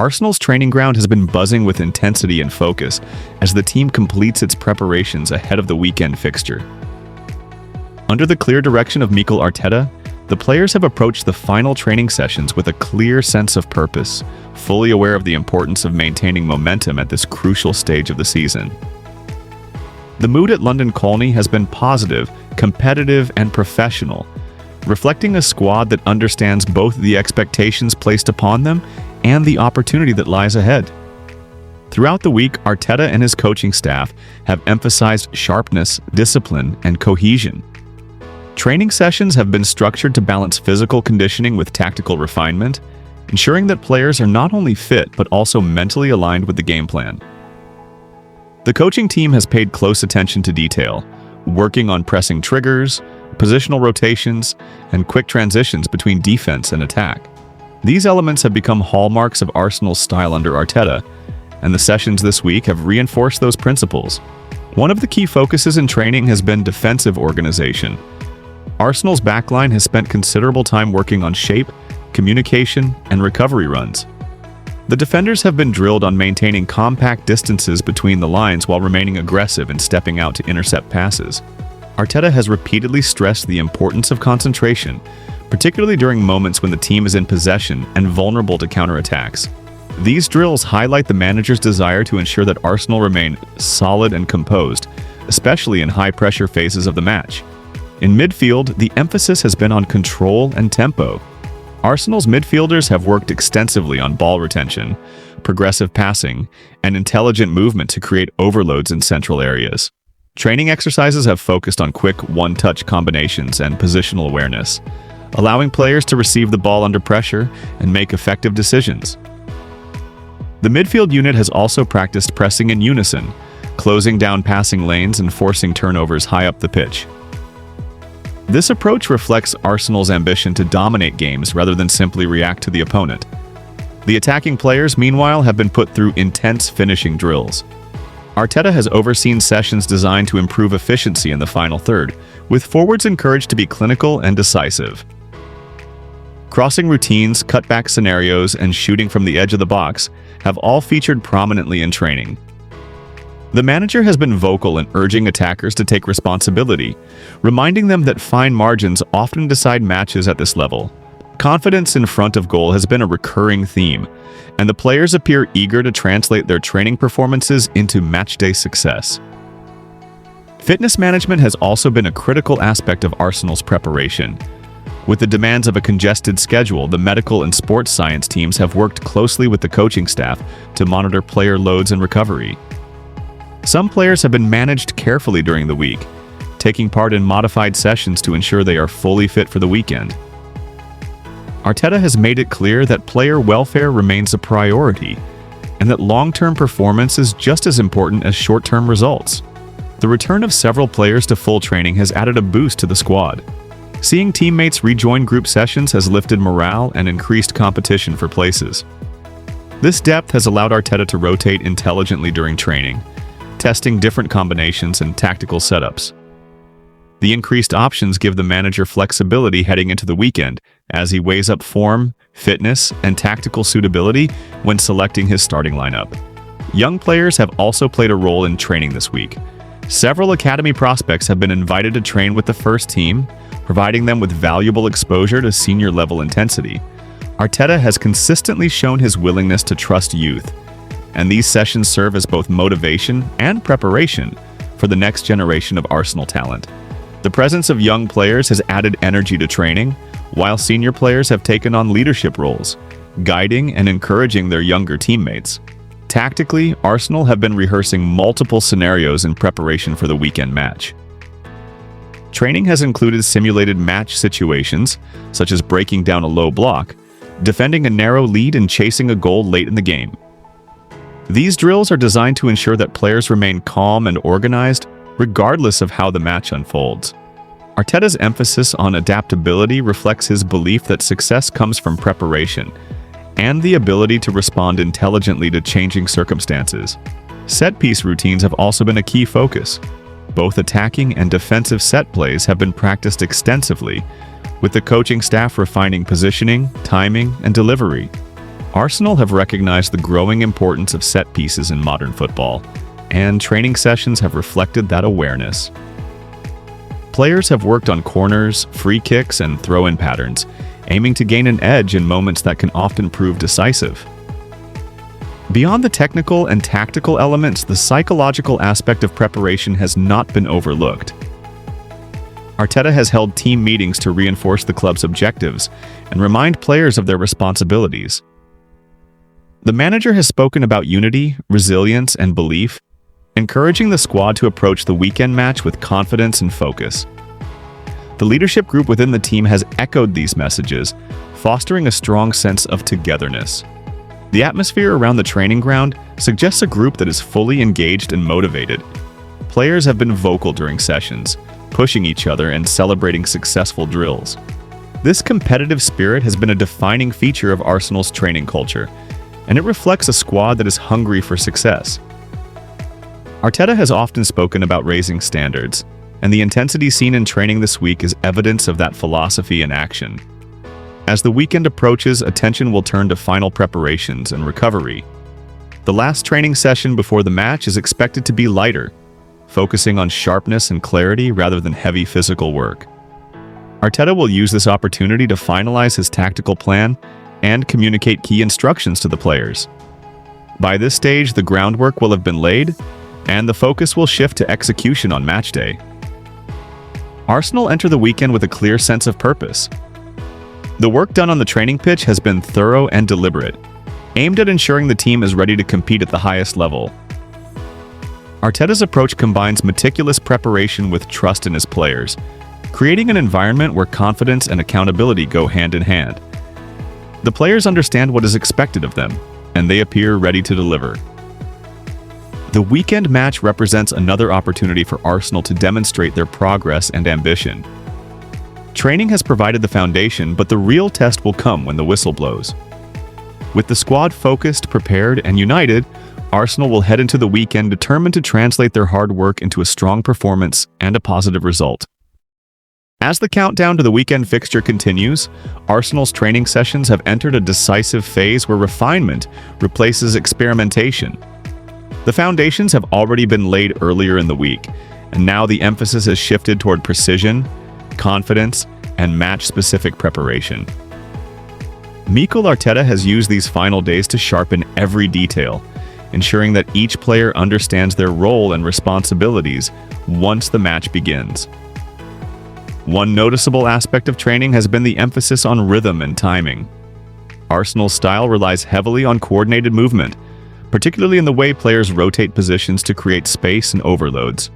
Arsenal's training ground has been buzzing with intensity and focus as the team completes its preparations ahead of the weekend fixture. Under the clear direction of Mikel Arteta, the players have approached the final training sessions with a clear sense of purpose, fully aware of the importance of maintaining momentum at this crucial stage of the season. The mood at London Colney has been positive, competitive, and professional, reflecting a squad that understands both the expectations placed upon them and the opportunity that lies ahead. Throughout the week, Arteta and his coaching staff have emphasized sharpness, discipline, and cohesion. Training sessions have been structured to balance physical conditioning with tactical refinement, ensuring that players are not only fit but also mentally aligned with the game plan. The coaching team has paid close attention to detail, working on pressing triggers, positional rotations, and quick transitions between defense and attack. These elements have become hallmarks of Arsenal's style under Arteta, and the sessions this week have reinforced those principles. One of the key focuses in training has been defensive organization. Arsenal's backline has spent considerable time working on shape, communication, and recovery runs. The defenders have been drilled on maintaining compact distances between the lines while remaining aggressive and stepping out to intercept passes. Arteta has repeatedly stressed the importance of concentration, particularly during moments when the team is in possession and vulnerable to counterattacks. These drills highlight the manager's desire to ensure that Arsenal remain solid and composed, especially in high-pressure phases of the match. In midfield, the emphasis has been on control and tempo. Arsenal's midfielders have worked extensively on ball retention, progressive passing, and intelligent movement to create overloads in central areas. Training exercises have focused on quick one-touch combinations and positional awareness, allowing players to receive the ball under pressure and make effective decisions. The midfield unit has also practiced pressing in unison, closing down passing lanes and forcing turnovers high up the pitch. This approach reflects Arsenal's ambition to dominate games rather than simply react to the opponent. The attacking players, meanwhile, have been put through intense finishing drills. Arteta has overseen sessions designed to improve efficiency in the final third, with forwards encouraged to be clinical and decisive. Crossing routines, cutback scenarios, and shooting from the edge of the box have all featured prominently in training. The manager has been vocal in urging attackers to take responsibility, reminding them that fine margins often decide matches at this level. Confidence in front of goal has been a recurring theme, and the players appear eager to translate their training performances into matchday success. Fitness management has also been a critical aspect of Arsenal's preparation. With the demands of a congested schedule, the medical and sports science teams have worked closely with the coaching staff to monitor player loads and recovery. Some players have been managed carefully during the week, taking part in modified sessions to ensure they are fully fit for the weekend. Arteta has made it clear that player welfare remains a priority, and that long-term performance is just as important as short-term results. The return of several players to full training has added a boost to the squad. Seeing teammates rejoin group sessions has lifted morale and increased competition for places. This depth has allowed Arteta to rotate intelligently during training, testing different combinations and tactical setups. The increased options give the manager flexibility heading into the weekend as he weighs up form, fitness, and tactical suitability when selecting his starting lineup. Young players have also played a role in training this week. Several academy prospects have been invited to train with the first team, providing them with valuable exposure to senior-level intensity. Arteta has consistently shown his willingness to trust youth, and these sessions serve as both motivation and preparation for the next generation of Arsenal talent. The presence of young players has added energy to training, while senior players have taken on leadership roles, guiding and encouraging their younger teammates. Tactically, Arsenal have been rehearsing multiple scenarios in preparation for the weekend match. Training has included simulated match situations, such as breaking down a low block, defending a narrow lead, and chasing a goal late in the game. These drills are designed to ensure that players remain calm and organized, regardless of how the match unfolds. Arteta's emphasis on adaptability reflects his belief that success comes from preparation and the ability to respond intelligently to changing circumstances. Set-piece routines have also been a key focus. Both attacking and defensive set plays have been practiced extensively, with the coaching staff refining positioning, timing, and delivery. Arsenal have recognized the growing importance of set pieces in modern football, and training sessions have reflected that awareness. Players have worked on corners, free kicks, and throw-in patterns, aiming to gain an edge in moments that can often prove decisive. Beyond the technical and tactical elements, the psychological aspect of preparation has not been overlooked. Arteta has held team meetings to reinforce the club's objectives and remind players of their responsibilities. The manager has spoken about unity, resilience, and belief, encouraging the squad to approach the weekend match with confidence and focus. The leadership group within the team has echoed these messages, fostering a strong sense of togetherness. The atmosphere around the training ground suggests a group that is fully engaged and motivated. Players have been vocal during sessions, pushing each other and celebrating successful drills. This competitive spirit has been a defining feature of Arsenal's training culture, and it reflects a squad that is hungry for success. Arteta has often spoken about raising standards, and the intensity seen in training this week is evidence of that philosophy in action. As the weekend approaches, attention will turn to final preparations and recovery. The last training session before the match is expected to be lighter, focusing on sharpness and clarity rather than heavy physical work. Arteta will use this opportunity to finalize his tactical plan and communicate key instructions to the players. By this stage, the groundwork will have been laid, and the focus will shift to execution on match day. Arsenal enter the weekend with a clear sense of purpose. The work done on the training pitch has been thorough and deliberate, aimed at ensuring the team is ready to compete at the highest level. Arteta's approach combines meticulous preparation with trust in his players, creating an environment where confidence and accountability go hand in hand. The players understand what is expected of them, and they appear ready to deliver. The weekend match represents another opportunity for Arsenal to demonstrate their progress and ambition. Training has provided the foundation, but the real test will come when the whistle blows. With the squad focused, prepared, and united, Arsenal will head into the weekend determined to translate their hard work into a strong performance and a positive result. As the countdown to the weekend fixture continues, Arsenal's training sessions have entered a decisive phase where refinement replaces experimentation. The foundations have already been laid earlier in the week, and now the emphasis has shifted toward precision, confidence, and match-specific preparation. Mikel Arteta has used these final days to sharpen every detail, ensuring that each player understands their role and responsibilities once the match begins. One noticeable aspect of training has been the emphasis on rhythm and timing. Arsenal's style relies heavily on coordinated movement, particularly in the way players rotate positions to create space and overloads.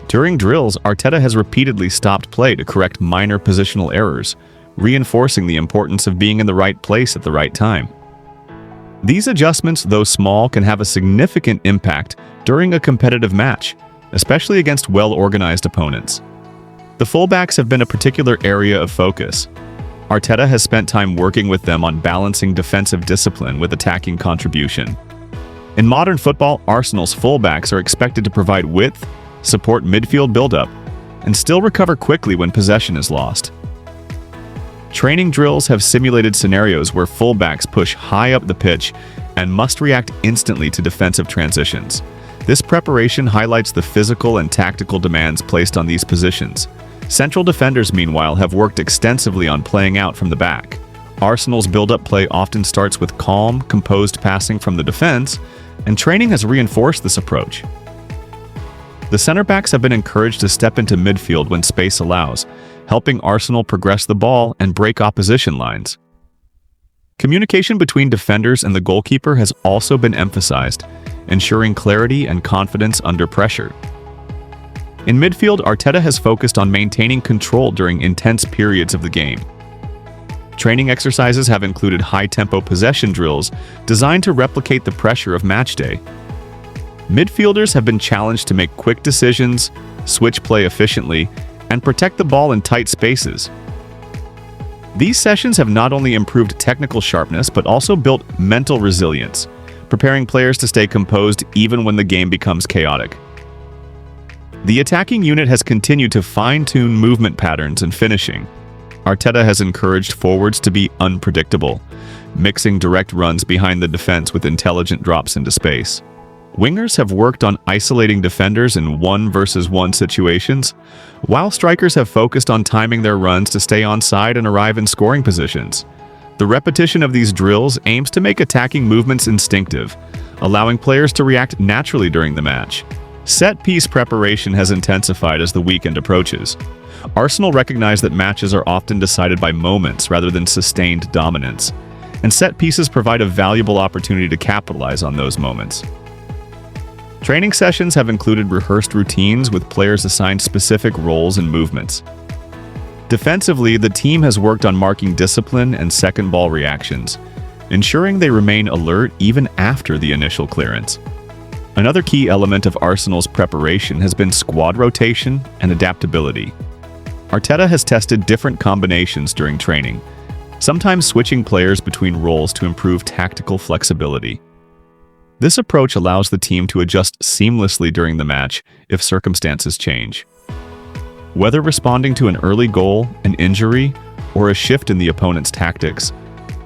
During drills, Arteta has repeatedly stopped play to correct minor positional errors, reinforcing the importance of being in the right place at the right time. These adjustments, though small, can have a significant impact during a competitive match, especially against well-organized opponents. The fullbacks have been a particular area of focus. Arteta has spent time working with them on balancing defensive discipline with attacking contribution. In modern football, Arsenal's fullbacks are expected to provide width, support midfield build-up, and still recover quickly when possession is lost. Training drills have simulated scenarios where fullbacks push high up the pitch and must react instantly to defensive transitions. This preparation highlights the physical and tactical demands placed on these positions. Central defenders, meanwhile, have worked extensively on playing out from the back. Arsenal's build-up play often starts with calm, composed passing from the defense, and training has reinforced this approach. The center-backs have been encouraged to step into midfield when space allows, helping Arsenal progress the ball and break opposition lines. Communication between defenders and the goalkeeper has also been emphasized, ensuring clarity and confidence under pressure. In midfield, Arteta has focused on maintaining control during intense periods of the game. Training exercises have included high-tempo possession drills designed to replicate the pressure of match day. Midfielders have been challenged to make quick decisions, switch play efficiently, and protect the ball in tight spaces. These sessions have not only improved technical sharpness but also built mental resilience, preparing players to stay composed even when the game becomes chaotic. The attacking unit has continued to fine-tune movement patterns and finishing. Arteta has encouraged forwards to be unpredictable, mixing direct runs behind the defense with intelligent drops into space. Wingers have worked on isolating defenders in 1-versus-1 situations, while strikers have focused on timing their runs to stay onside and arrive in scoring positions. The repetition of these drills aims to make attacking movements instinctive, allowing players to react naturally during the match. Set-piece preparation has intensified as the weekend approaches. Arsenal recognize that matches are often decided by moments rather than sustained dominance, and set pieces provide a valuable opportunity to capitalize on those moments. Training sessions have included rehearsed routines with players assigned specific roles and movements. Defensively, the team has worked on marking discipline and second ball reactions, ensuring they remain alert even after the initial clearance. Another key element of Arsenal's preparation has been squad rotation and adaptability. Arteta has tested different combinations during training, sometimes switching players between roles to improve tactical flexibility. This approach allows the team to adjust seamlessly during the match if circumstances change. Whether responding to an early goal, an injury, or a shift in the opponent's tactics,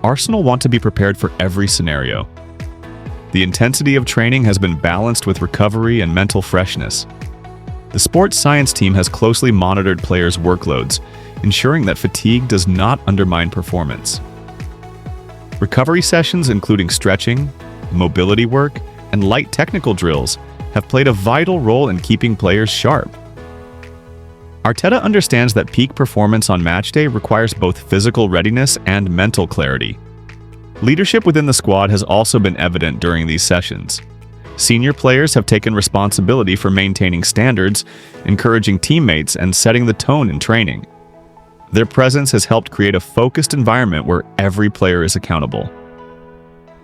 Arsenal want to be prepared for every scenario. The intensity of training has been balanced with recovery and mental freshness. The sports science team has closely monitored players' workloads, ensuring that fatigue does not undermine performance. Recovery sessions including stretching, mobility work, and light technical drills have played a vital role in keeping players sharp. Arteta understands that peak performance on match day requires both physical readiness and mental clarity. Leadership within the squad has also been evident during these sessions. Senior players have taken responsibility for maintaining standards, encouraging teammates, and setting the tone in training. Their presence has helped create a focused environment where every player is accountable.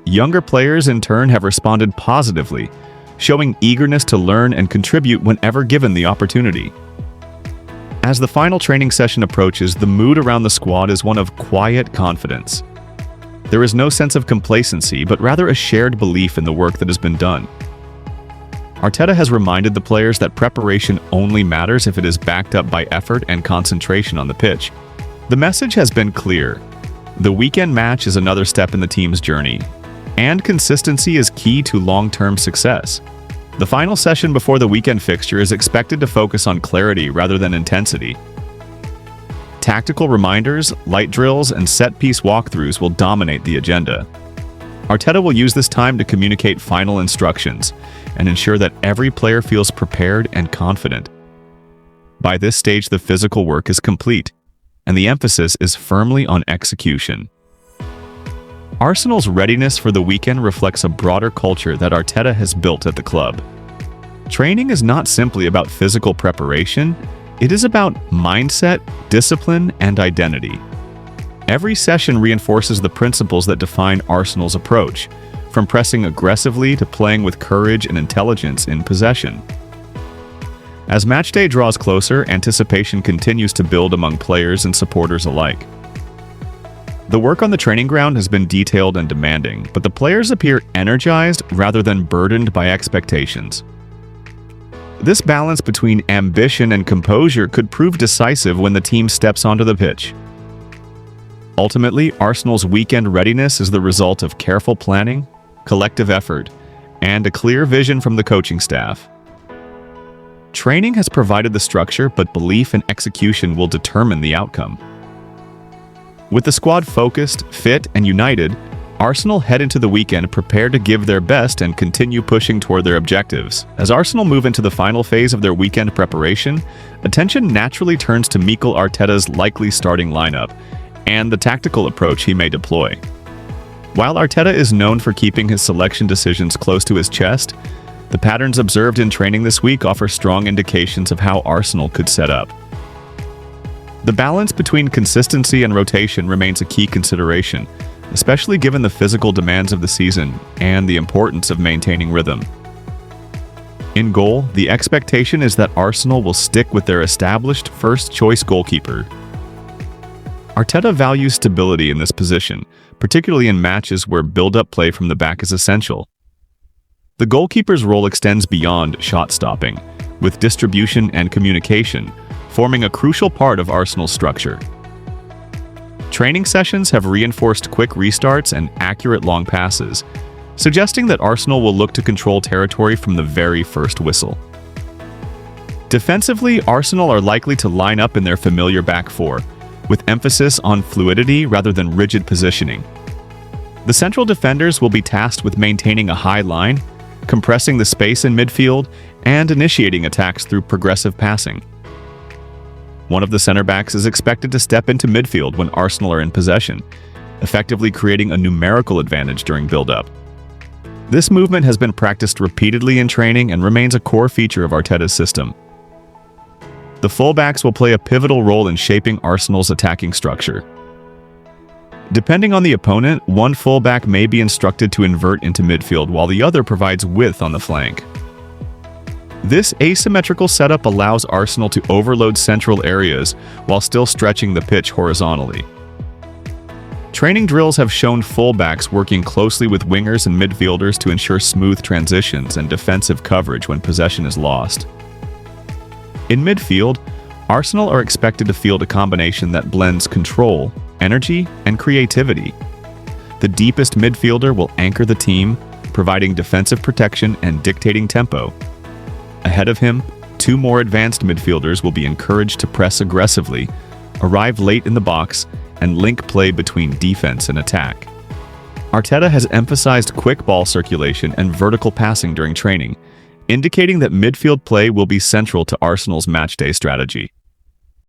Younger players, in turn, have responded positively, showing eagerness to learn and contribute whenever given the opportunity. As the final training session approaches, the mood around the squad is one of quiet confidence. There is no sense of complacency, but rather a shared belief in the work that has been done. Arteta has reminded the players that preparation only matters if it is backed up by effort and concentration on the pitch. The message has been clear. The weekend match is another step in the team's journey, and consistency is key to long-term success. The final session before the weekend fixture is expected to focus on clarity rather than intensity. Tactical reminders, light drills, and set-piece walkthroughs will dominate the agenda. Arteta will use this time to communicate final instructions and ensure that every player feels prepared and confident. By this stage, the physical work is complete, and the emphasis is firmly on execution. Arsenal's readiness for the weekend reflects a broader culture that Arteta has built at the club. Training is not simply about physical preparation, it is about mindset, discipline, and identity. Every session reinforces the principles that define Arsenal's approach, from pressing aggressively to playing with courage and intelligence in possession. As matchday draws closer, anticipation continues to build among players and supporters alike. The work on the training ground has been detailed and demanding, but the players appear energized rather than burdened by expectations. This balance between ambition and composure could prove decisive when the team steps onto the pitch. Ultimately, Arsenal's weekend readiness is the result of careful planning, collective effort, and a clear vision from the coaching staff. Training has provided the structure, but belief and execution will determine the outcome. With the squad focused, fit, and united, Arsenal head into the weekend prepared to give their best and continue pushing toward their objectives. As Arsenal move into the final phase of their weekend preparation, attention naturally turns to Mikel Arteta's likely starting lineup and the tactical approach he may deploy. While Arteta is known for keeping his selection decisions close to his chest, the patterns observed in training this week offer strong indications of how Arsenal could set up. The balance between consistency and rotation remains a key consideration, especially given the physical demands of the season and the importance of maintaining rhythm. In goal, the expectation is that Arsenal will stick with their established first-choice goalkeeper. Arteta values stability in this position, particularly in matches where build-up play from the back is essential. The goalkeeper's role extends beyond shot stopping, with distribution and communication forming a crucial part of Arsenal's structure. Training sessions have reinforced quick restarts and accurate long passes, suggesting that Arsenal will look to control territory from the very first whistle. Defensively, Arsenal are likely to line up in their familiar back four, with emphasis on fluidity rather than rigid positioning. The central defenders will be tasked with maintaining a high line, compressing the space in midfield, and initiating attacks through progressive passing. One of the center backs is expected to step into midfield when Arsenal are in possession, effectively creating a numerical advantage during build-up. This movement has been practiced repeatedly in training and remains a core feature of Arteta's system. The fullbacks will play a pivotal role in shaping Arsenal's attacking structure. Depending on the opponent, one fullback may be instructed to invert into midfield while the other provides width on the flank. This asymmetrical setup allows Arsenal to overload central areas while still stretching the pitch horizontally. Training drills have shown fullbacks working closely with wingers and midfielders to ensure smooth transitions and defensive coverage when possession is lost. In midfield, Arsenal are expected to field a combination that blends control, energy, and creativity. The deepest midfielder will anchor the team, providing defensive protection and dictating tempo. Ahead of him, two more advanced midfielders will be encouraged to press aggressively, arrive late in the box, and link play between defense and attack. Arteta has emphasized quick ball circulation and vertical passing during training, indicating that midfield play will be central to Arsenal's matchday strategy.